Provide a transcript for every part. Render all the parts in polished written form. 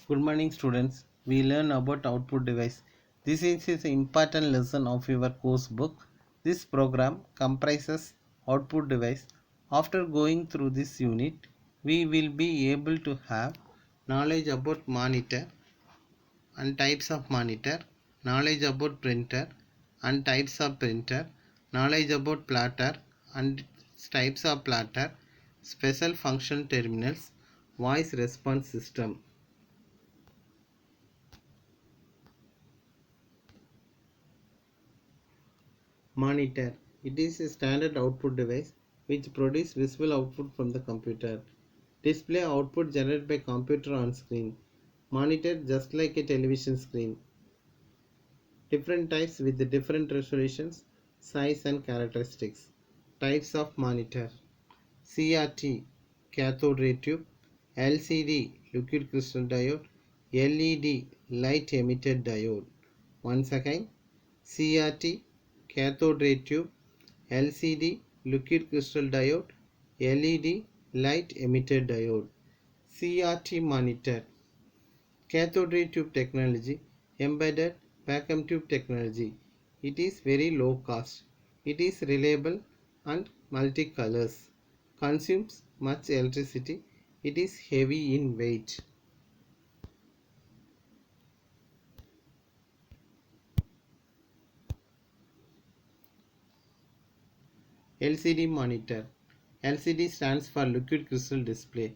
Good morning students. We learn about output device. This is an important lesson of your course book. This program comprises output device. After going through this unit, we will be able to have knowledge about monitor and types of monitor, knowledge about printer and types of printer, knowledge about plotter and types of plotter, special function terminals, voice response system. Monitor. It is a standard output device which produces visible output from the computer. Display output generated by computer on screen. Monitor just like a television screen. Different types with the different resolutions, size and characteristics. Types of monitor. CRT cathode ray tube, LCD liquid crystal diode, LED light emitter diode. Once again, CRT cathode ray tube, LCD liquid crystal diode, LED light emitter diode. CRT monitor. Cathode ray tube technology, embedded vacuum tube technology. It is very low cost. It is reliable and multicolors. Consumes much electricity. It is heavy in weight. LCD monitor. LCD stands for liquid crystal display.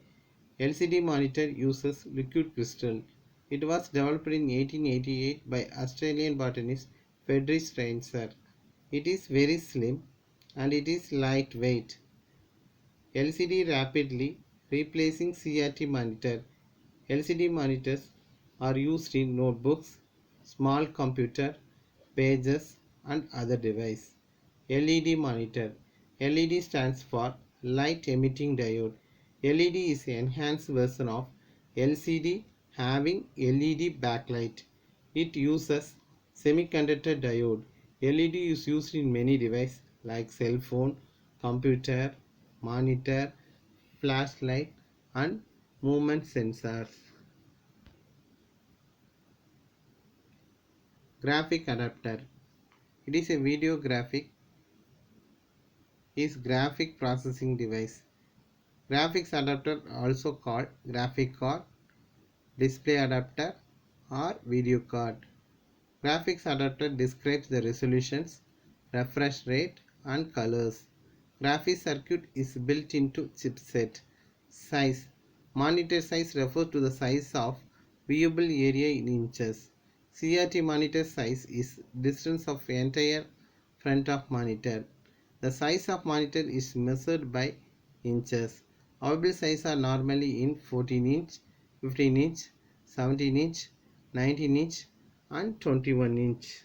LCD monitor uses liquid crystal. It was developed in 1888 by Australian botanist Frederick Steinser. It is very slim and it is lightweight. LCD rapidly replacing CRT monitor. LCD monitors are used in notebooks, small computer, pages and other devices. LED monitor. LED stands for light emitting diode. LED is an enhanced version of LCD having LED backlight. It uses semiconductor diode. LED is used in many devices like cell phone, computer, monitor, flashlight and movement sensors. Graphic adapter. It is a video graphic is graphic processing device. Graphics adapter also called graphic card, display adapter or video card. Graphics adapter describes the resolutions, refresh rate and colors. Graphics circuit is built into chipset. Size. Monitor size refers to the size of viewable area in inches. CRT monitor size is distance of entire front of monitor. The size of monitor is measured by inches. Viewable size are normally in 14 inch, 15 inch, 17 inch, 19 inch and 21 inch.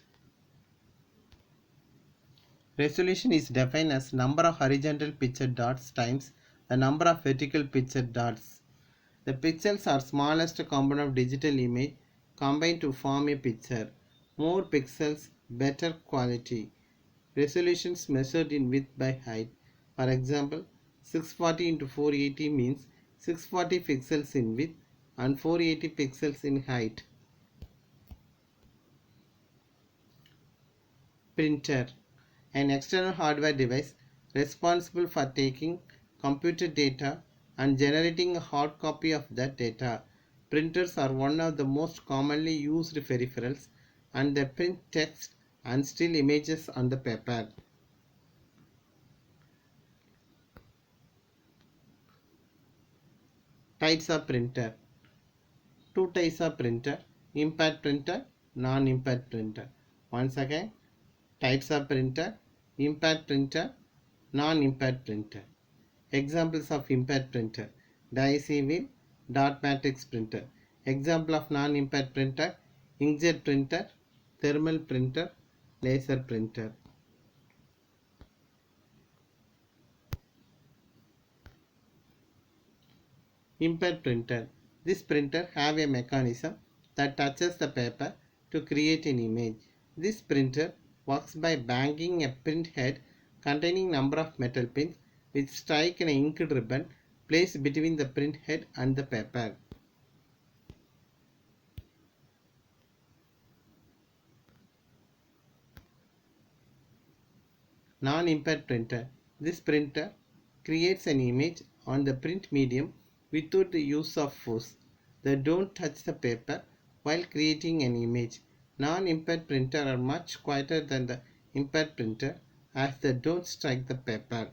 Resolution is defined as number of horizontal picture dots times the number of vertical picture dots. The pixels are smallest component of digital image combined to form a picture. More pixels, better quality. Resolutions measured in width by height. For example, 640 into 480 means 640 pixels in width and 480 pixels in height. Printer. An external hardware device responsible for taking computer data and generating a hard copy of that data. Printers are one of the most commonly used peripherals and they print text and still images on the paper. Types of printer. Two types of printer, impact printer, non-impact printer. Once again, types of printer, impact printer, non-impact printer. Examples of impact printer, die wheel, dot matrix printer. Example of non-impact printer, inkjet printer, thermal printer, laser printer. Impact printer. This printer have a mechanism that touches the paper to create an image. This printer works by banging a print head containing number of metal pins which strike an inked ribbon placed between the print head and the paper. Non-impact printer. This printer creates an image on the print medium without the use of force. They don't touch the paper while creating an image. Non-impact printer are much quieter than the impact printer as they don't strike the paper.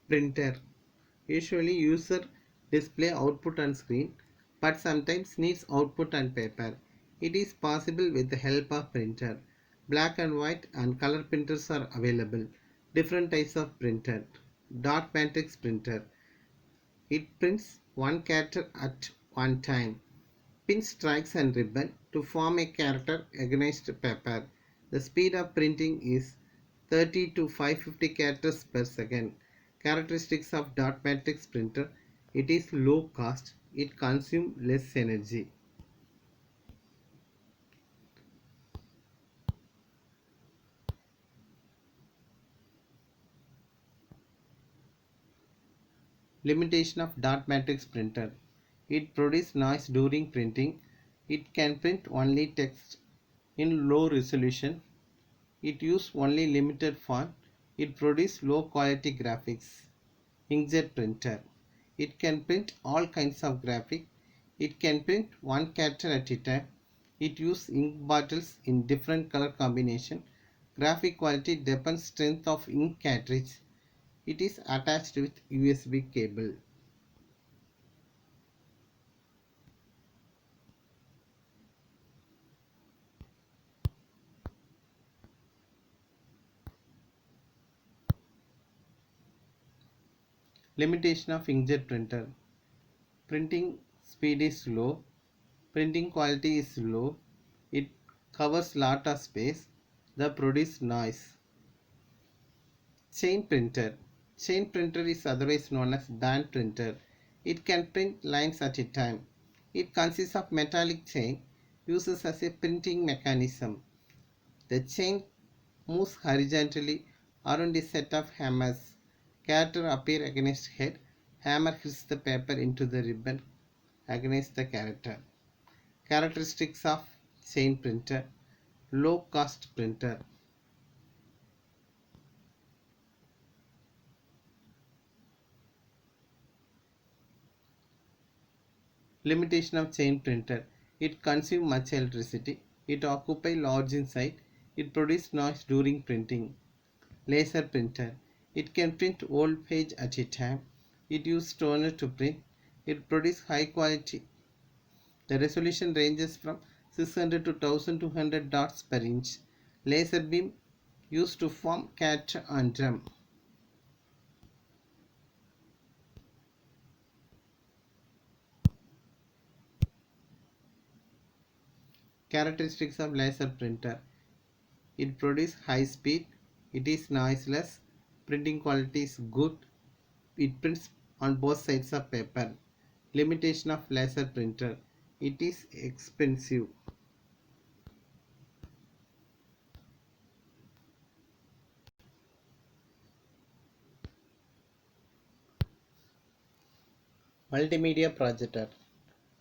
Printer. Usually user display output on screen but sometimes needs output on paper. It is possible with the help of printer. Black and white and color printers are available. Different types of printer. Dot matrix printer. It prints one character at one time. Pin strikes and ribbon to form a character against paper. The speed of printing is 30 to 550 characters per second. Characteristics of dot matrix printer: it is low cost, it consumes less energy. Limitation of dot matrix printer: it produces noise during printing. It can print only text in low resolution. It uses only limited font. It produces low quality graphics. Inkjet printer: it can print all kinds of graphic. It can print one character at a time. It uses ink bottles in different color combination. Graphic quality depends strength of ink cartridge. It is attached with USB cable. Limitation of inkjet printer: printing speed is low, printing quality is low, it covers lot of space, they produce noise. Chain printer: chain printer is otherwise known as band printer. It can print lines at a time. It consists of metallic chain used as a printing mechanism. The chain moves horizontally around a set of hammers. Character appear against head. Hammer hits the paper into the ribbon against the character. Characteristics of chain printer: low cost printer. Limitation of chain printer: it consumes much electricity. It occupies large in size. It produces noise during printing. Laser printer: it can print whole page at a time. It uses toner to print. It produces high quality. The resolution ranges from 600 to 1200 dots per inch. Laser beam used to form character on drum. Characteristics of laser printer: it produces high speed. It is noiseless. Printing quality is good. It prints on both sides of paper. Limitation of laser printer: it is expensive. Multimedia projector.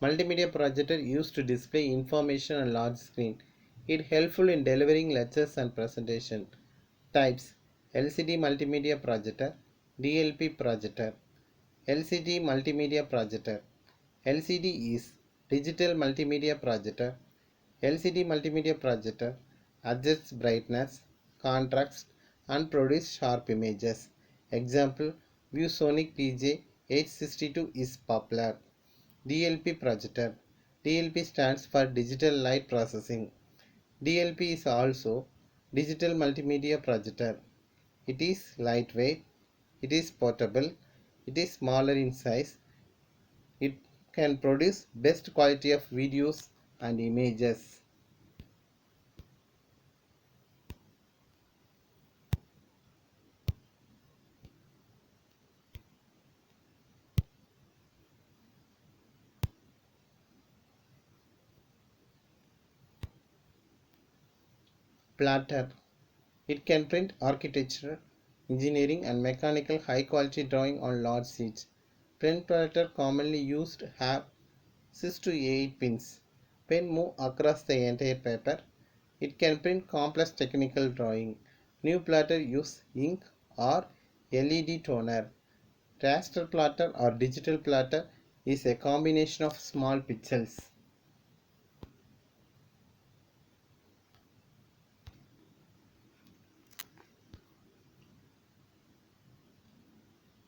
Multimedia projector used to display information on large screen. It helpful in delivering lectures and presentation. Types: LCD multimedia projector, DLP projector. LCD multimedia projector. LCD is digital multimedia projector. LCD multimedia projector adjusts brightness, contrast, and produce sharp images. Example: ViewSonic PJ862 is popular. DLP projector. DLP stands for digital light processing. DLP is also digital multimedia projector. It is lightweight, it is portable, it is smaller in size, it can produce best quality of videos and images. Platter. It can print architecture, engineering and mechanical high quality drawing on large sheets. Print platter commonly used have 6 to 8 pins. Pen move across the entire paper. It can print complex technical drawing. New plotter use ink or LED toner. Raster plotter or digital plotter is a combination of small pixels.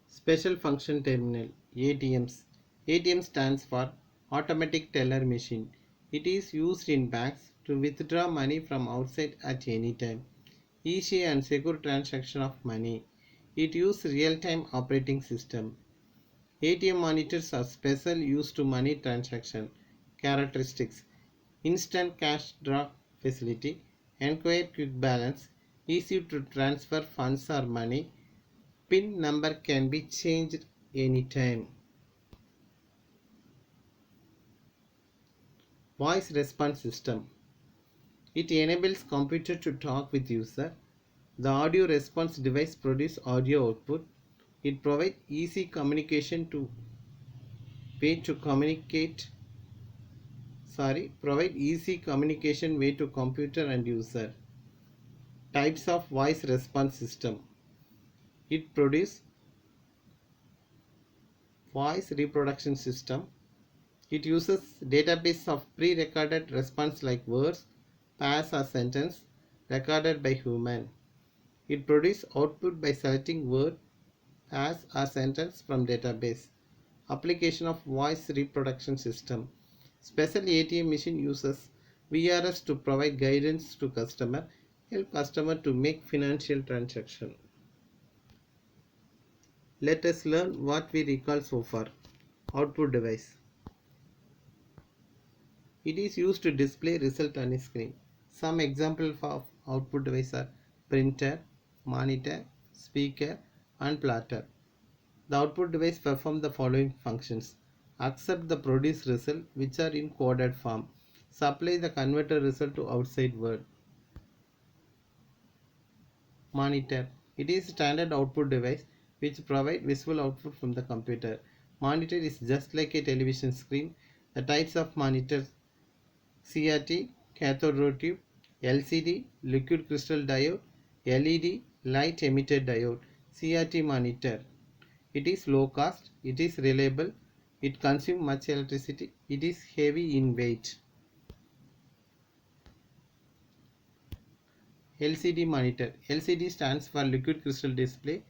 Special Function Terminal (ATMs). ATM stands for Automatic Teller Machine. It is used in banks to withdraw money from outside at any time. Easy and secure transaction of money. It uses real-time operating system. ATM monitors are special used to money transaction. Characteristics: instant cash draw facility, enquire quick balance, easy to transfer funds or money, PIN number can be changed anytime. Voice response system. It enables computer to talk with user. The audio response device produces audio output. It provides easy communication to way to communicate provide easy communication way to computer and user. Types of voice response system. It produces voice reproduction system. It uses database of pre-recorded response like words, pairs or sentence recorded by human. It produces output by selecting word, pairs or sentence from database. Application of voice reproduction system. Special ATM machine uses VRS to provide guidance to customer, help customer to make financial transaction. Let us learn what we recall so far. Output device. It is used to display result on a screen. Some examples of output device are printer, monitor, speaker, and plotter. The output device performs the following functions: accept the produced result which are in coded form, supply the converted result to outside world. Monitor. It is a standard output device which provides visual output from the computer. Monitor is just like a television screen. The types of monitors: CRT, cathode ray tube, LCD, liquid crystal diode, LED, light emitter diode. CRT monitor. It is low cost, it is reliable, it consumes much electricity, it is heavy in weight. LCD monitor. LCD stands for liquid crystal display.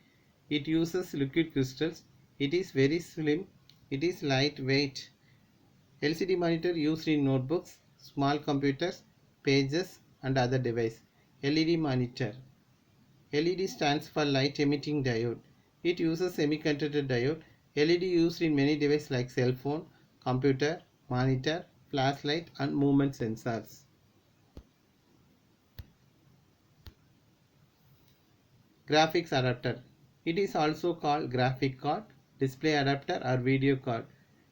It uses liquid crystals. It is very slim. It is lightweight. LCD monitor used in notebooks, small computers, pages and other devices. LED monitor. LED stands for light emitting diode. It uses semiconductor diode. LED used in many devices like cell phone, computer, monitor, flashlight and movement sensors. Graphics adapter. It is also called graphic card, display adapter or video card.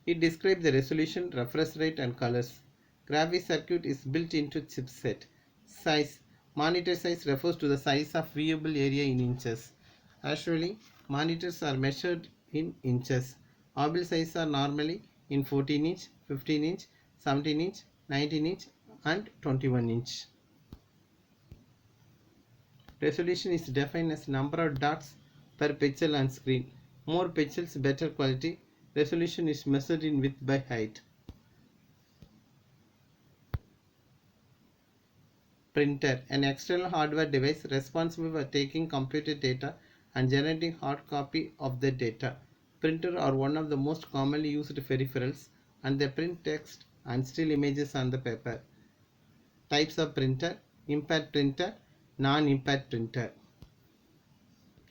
It describes the resolution, refresh rate and colors. Graphics circuit is built into chipset. Size. Monitor size refers to the size of viewable area in inches. Actually, monitors are measured in inches. Oval size are normally in 14 inch, 15 inch, 17 inch, 19 inch and 21 inch. Resolution is defined as number of dots per pixel on screen. More pixels, better quality. Resolution is measured in width by height. Printer, an external hardware device responsible for taking computed data and generating hard copy of the data. Printer are one of the most commonly used peripherals and they print text and still images on the paper. Types of printer: impact printer, non-impact printer.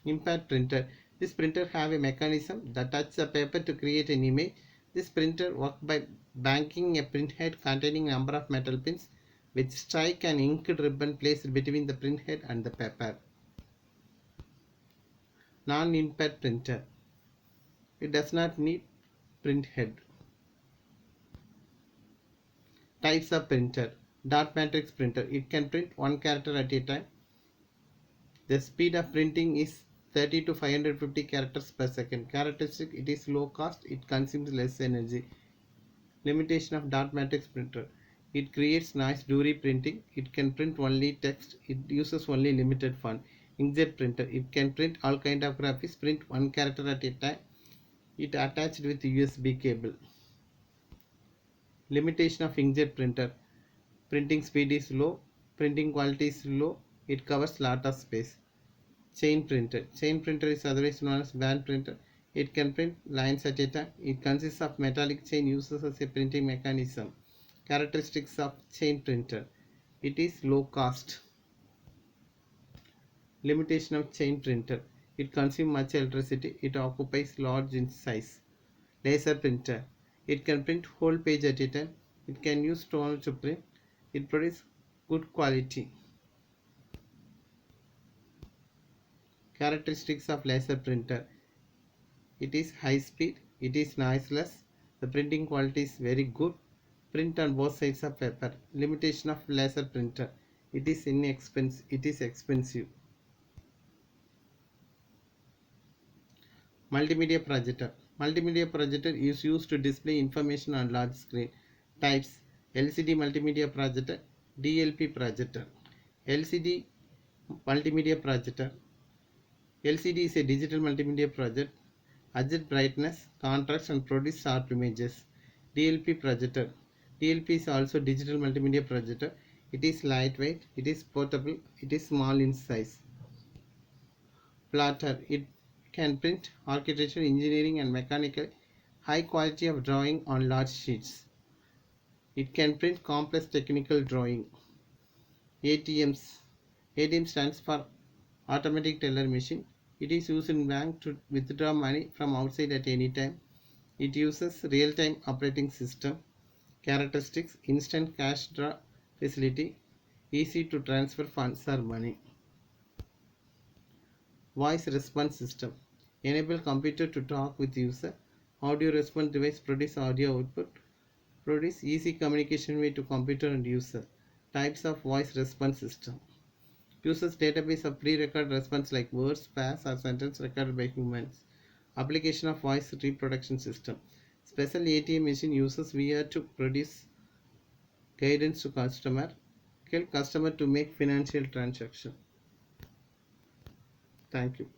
Impact printer. This printer have a mechanism that touches the paper to create an image. This printer works by banking a printhead containing a number of metal pins which strike an inked ribbon placed between the printhead and the paper. Non-impact printer. It does not need printhead. Types of printer. Dot matrix printer. It can print one character at a time. The speed of printing is 30 to 550 characters per second. Characteristic: it is low cost, it consumes less energy. Limitation of dot matrix printer. It creates nice Dury printing. It can print only text. It uses only limited font. Inkjet printer. It can print all kind of graphics. Print one character at a time. It attached with USB cable. Limitation of inkjet printer. Printing speed is low. Printing quality is low. It covers lot of space. Chain printer. Chain printer is otherwise known as band printer. It can print lines at a time. It consists of metallic chain used as a printing mechanism. Characteristics of chain printer. It is low cost. Limitation of chain printer. It consumes much electricity. It occupies large in size. Laser printer. It can print whole page at a time. It can use toner to print. It produces good quality. Characteristics of laser printer. It is high speed. It is noiseless. The printing quality is very good. Print on both sides of paper. Limitation of laser printer. It is inexpensive. It is expensive. Multimedia projector. Multimedia projector is used to display information on large screen. Types: LCD multimedia projector, DLP projector. LCD multimedia projector. LCD is a digital multimedia project. Adjust brightness, contrast and produce sharp images. DLP projector. DLP is also digital multimedia projector. It is lightweight, it is portable, it is small in size. Plotter. It can print architecture, engineering and mechanical high quality of drawing on large sheets. It can print complex technical drawing. ATMs. ATM stands for automatic teller machine. It is used in bank to withdraw money from outside at any time. It uses real-time operating system. Characteristics: instant cash draw facility, easy to transfer funds or money. Voice response system. Enable computer to talk with user. Audio response device produce audio output. Produce easy communication way to computer and user. Types of voice response system. Uses database of pre-recorded response like words, pairs or sentence recorded by humans. Application of voice reproduction system. Special ATM machine uses VR to produce guidance to customer. Help customer to make financial transaction. Thank you.